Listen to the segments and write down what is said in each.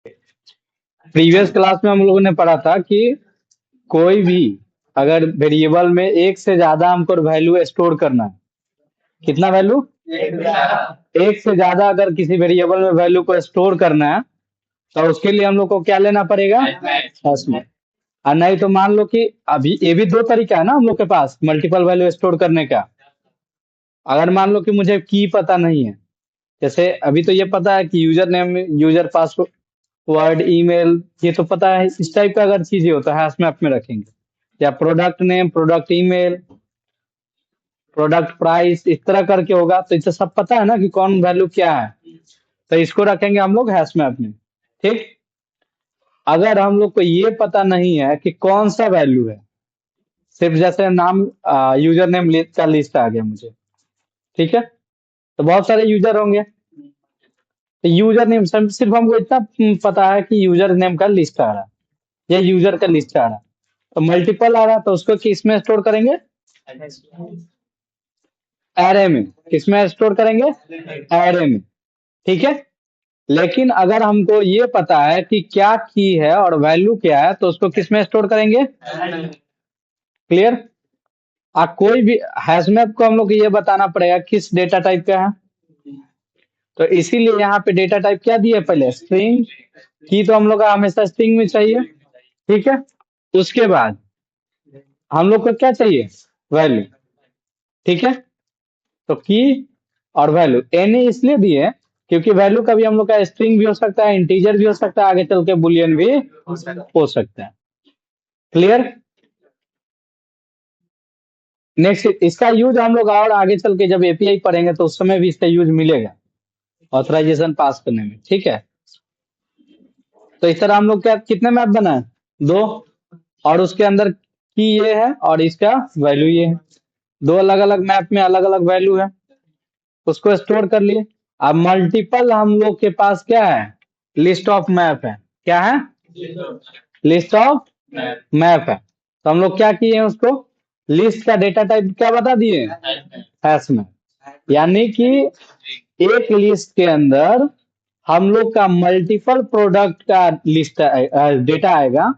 Previous class में हम लोगों ने पढ़ा था कि कोई भी अगर वेरिएबल में एक से ज्यादा हमको वैल्यू स्टोर करना है, कितना वैल्यू, एक से ज्यादा अगर किसी वेरिएबल में वैल्यू को स्टोर करना है तो उसके लिए हम लोग को क्या लेना पड़ेगा, हैशमैप। और नहीं तो मान लो कि अभी ये भी दो तरीका है ना हम लोग के पास मल्टीपल वैल्यू स्टोर करने का। अगर मान लो कि मुझे की पता नहीं है, जैसे अभी तो ये पता है कि user name, user password, email, ये तो पता है। इस टाइप का अगर चीजें होता है हैशमैप में रखेंगे, या product name, product email, product price, इस तरह करके होगा तो इसे सब पता है ना कि कौन वैल्यू क्या है, तो इसको रखेंगे हम लोग हैशमैप में। ठीक। अगर हम लोग को ये पता नहीं है कि कौन सा वैल्यू है, सिर्फ जैसे नाम, यूजर नेम का लिस्ट आ गया मुझे, ठीक है, तो बहुत सारे यूजर होंगे, तो यूजर नेम सिर्फ हमको इतना पता है कि यूजर नेम का लिस्ट आ रहा है या यूजर का लिस्ट आ रहा है, तो मल्टीपल आ रहा है तो उसको किसमें स्टोर करेंगे, एरे में। किसमें स्टोर करेंगे, एरे में। ठीक है। लेकिन अगर हमको ये पता है कि क्या की है और वैल्यू क्या है तो उसको किसमें स्टोर करेंगे, क्लियर। कोई भी हैशमैप को हम लोग को ये बताना पड़ेगा किस डेटा टाइप का है, तो इसीलिए यहाँ पे डेटा टाइप क्या दिया है, पहले स्ट्रिंग। की तो हम लोग का हमेशा स्ट्रिंग में चाहिए, ठीक है। उसके बाद हम लोग को क्या चाहिए, वैल्यू, ठीक है। तो की और वैल्यू एन इसलिए दिए क्योंकि वैल्यू का भी हम लोग का स्ट्रिंग भी हो सकता है, इंटीजर भी हो सकता है, आगे चल के बुलियन भी हो सकता है, क्लियर। नेक्स्ट, इसका यूज हम लोग और आगे चल के जब एपीआई पढ़ेंगे तो उस समय भी इसका यूज मिलेगा ऑथराइजेशन पास करने में, ठीक है। तो इस तरह हम लोग क्या कितने मैप बनाए, दो, और उसके अंदर की ये है और इसका वैल्यू ये है, दो अलग अलग मैप में अलग अलग वैल्यू है, उसको स्टोर कर लिए। अब मल्टीपल हम लोग के पास क्या है, लिस्ट ऑफ मैप है, क्या है, लिस्ट ऑफ मैप है। तो हम लोग क्या किए हैं, उसको लिस्ट का डेटा टाइप क्या बता दिए, हैश मैप। यानी कि एक लिस्ट के अंदर हम लोग का मल्टीपल प्रोडक्ट का लिस्ट डेटा आएगा,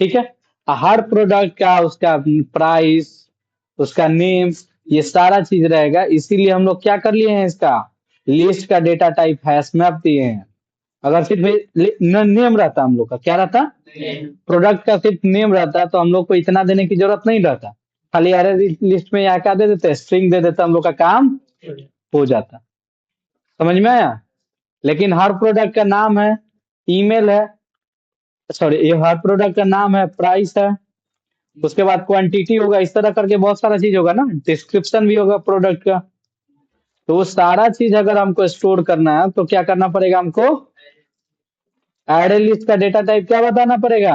ठीक है। हर प्रोडक्ट का उसका प्राइस, उसका नेम, ये सारा चीज रहेगा। इसीलिए हम लोग क्या कर लिए हैं, इसका लिस्ट का डेटा टाइप हैश मैप दिए हैं। अगर सिर्फ नेम रहता हम लोग का, क्या रहता, प्रोडक्ट का सिर्फ नेम रहता तो हम लोग को इतना देने की जरूरत नहीं रहता, खाली अरे लिस्ट में यहाँ क्या दे देते, स्ट्रिंग दे देता, हम लोग का काम हो जाता। समझ में आया। लेकिन हर प्रोडक्ट का नाम है, ईमेल है, सॉरी, ये हर प्रोडक्ट का नाम है, प्राइस है, उसके बाद क्वांटिटी होगा, इस तरह करके बहुत सारा चीज होगा ना, डिस्क्रिप्शन भी होगा प्रोडक्ट का। तो वो सारा चीज अगर हमको स्टोर करना है तो क्या करना पड़ेगा हमको, एरे लिस्ट का डेटा टाइप क्या बताना पड़ेगा,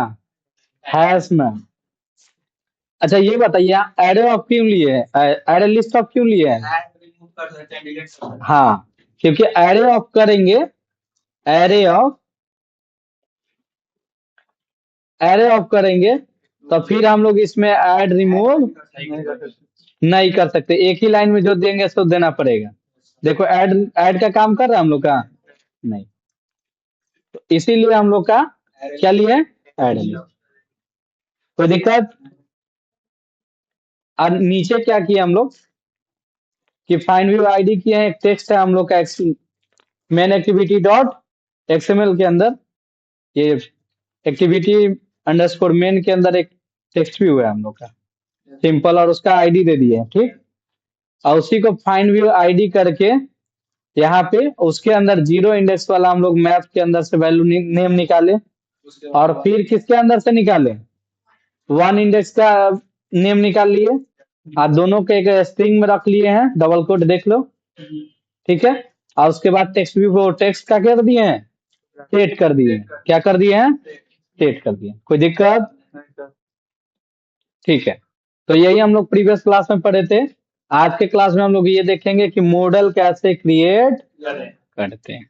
हैश में। अच्छा ये बताइए, एरे ऑफ क्यों लिए है, एरे लिस्ट ऑफ क्यों लिए है, हाँ, क्योंकि एरे ऑफ करेंगे, एरे ऑफ, एरे ऑफ करेंगे तो फिर हम लोग इसमें ऐड रिमूव नहीं कर सकते, एक ही लाइन में जो देंगे सो देना पड़ेगा। देखो ऐड, ऐड का काम कर रहा है हम लोग का, नहीं, तो इसीलिए हम लोग का क्या लिए, ऐड। कोई दिक्कत। और नीचे क्या किया हम लोग कि फाइंड व्यू आईडी किए हैं, एक टेक्स्ट है हम लोग का मेन एक्टिविटी डॉट एक्सएमएल के अंदर, ये एक्टिविटी अंडरस्कोर मेन के अंदर एक टेक्स्ट व्यू है हम लोग का सिंपल, और उसका आईडी दे दिए, ठीक। और उसी को फाइंड व्यू आईडी करके यहाँ पे उसके अंदर जीरो इंडेक्स वाला हम लोग मैप के अंदर से वैल्यू नेम निकाले, और फिर किसके अंदर से निकाले, वन इंडेक्स का नेम निकाल लिए, और दोनों के एक स्ट्रिंग में रख लिए हैं, डबल कोट देख लो, ठीक है। और उसके बाद टेक्स्ट भी वो टेक्स्ट का क्या कर दिए हैं, सेट कर दिए, क्या कर दिए हैं, सेट कर दिए। कोई दिक्कत, ठीक है। तो यही हम लोग प्रीवियस क्लास में पढ़े थे। आज के क्लास में हम लोग ये देखेंगे कि मॉडल कैसे क्रिएट करते हैं।